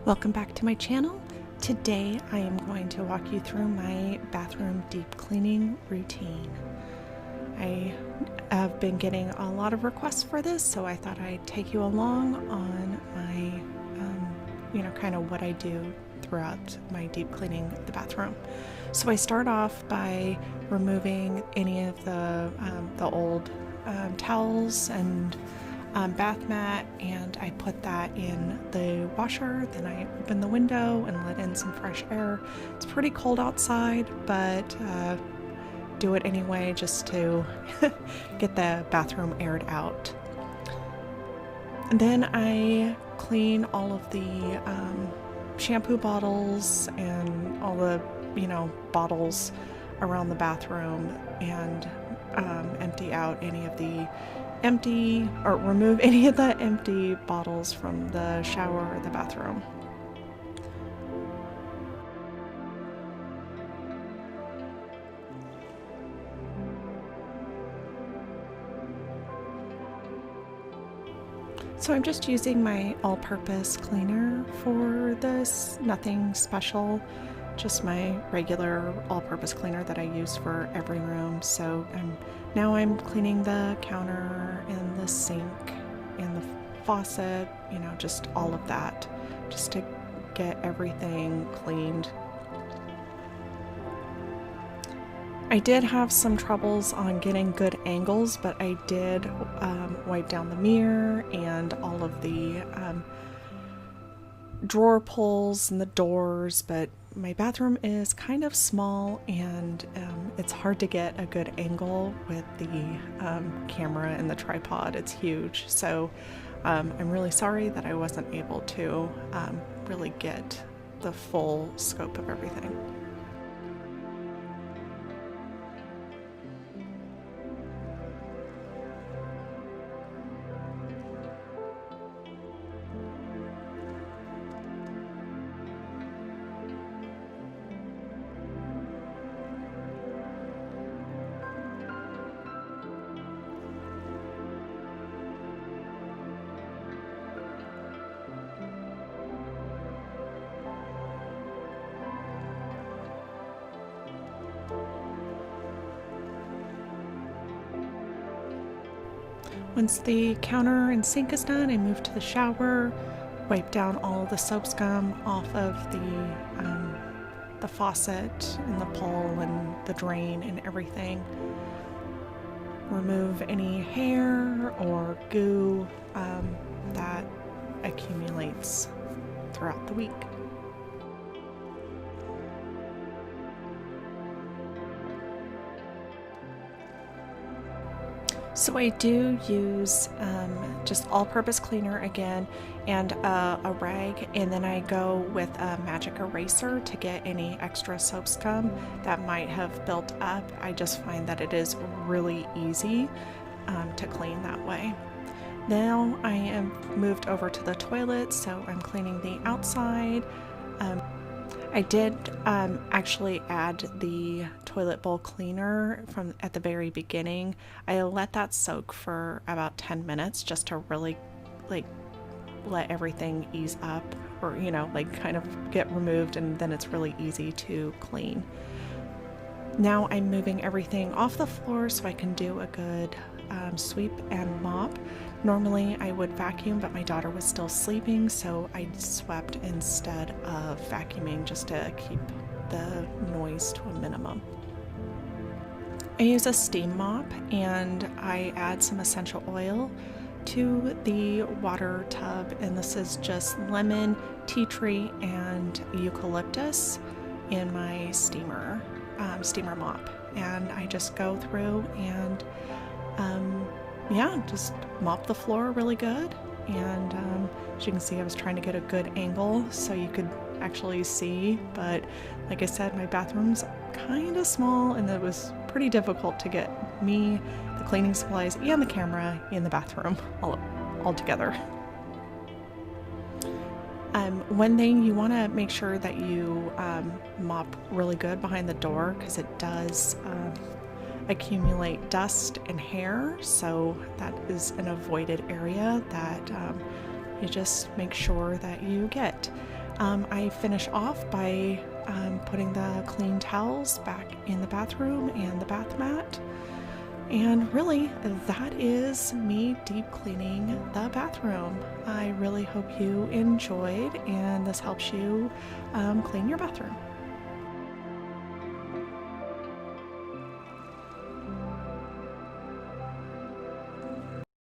Welcome back to my channel. Today I am going to walk you through my bathroom deep cleaning routine. I have been getting a lot of requests for this, so I thought I'd take you along on my, kind of what I do throughout my deep cleaning of the bathroom. So I start off by removing any of the old towels and bath mat, and I put that in the washer. Then I open the window and let in some fresh air. It's pretty cold outside, but do it anyway just to get the bathroom aired out. And then I clean all of the shampoo bottles and all the bottles around the bathroom, and empty out any of the remove any of the empty bottles from the shower or the bathroom. So I'm just using my all-purpose cleaner for this, nothing special, just my regular all-purpose cleaner that I use for every room. So now I'm cleaning the counter and the sink and the faucet, just all of that, just to get everything cleaned. I did have some troubles on getting good angles, but I did wipe down the mirror and all of the drawer pulls and the doors, but my bathroom is kind of small, and it's hard to get a good angle with the camera and the tripod. It's huge, so I'm really sorry that I wasn't able to really get the full scope of everything. Once the counter and sink is done, I move to the shower, wipe down all the soap scum off of the faucet and the pull and the drain and everything. Remove any hair or goo that accumulates throughout the week. So I do use just all-purpose cleaner again, and a rag, and then I go with a magic eraser to get any extra soap scum that might have built up. I just find that it is really easy to clean that way. Now I am moved over to the toilet, so I'm cleaning the outside. I did actually add the toilet bowl cleaner at the very beginning. I let that soak for about 10 minutes just to really let everything ease up, or kind of get removed, and then it's really easy to clean. Now I'm moving everything off the floor so I can do a good sweep and mop. Normally I would vacuum, but my daughter was still sleeping, so I swept instead of vacuuming, just to keep the noise to a minimum. I use a steam mop, and I add some essential oil to the water tub, and this is just lemon, tea tree, and eucalyptus in my steamer mop. And I just go through and just mop the floor really good. And as you can see, I was trying to get a good angle so you could actually see, but like I said, my bathroom's kind of small, and it was pretty difficult to get me, the cleaning supplies, and the camera in the bathroom all together. One thing, you want to make sure that you mop really good behind the door, because it does accumulate dust and hair, so that is an avoided area that you just make sure that you get. I finish off by putting the clean towels back in the bathroom and the bath mat. And really, that is me deep cleaning the bathroom. I really hope you enjoyed and this helps you clean your bathroom.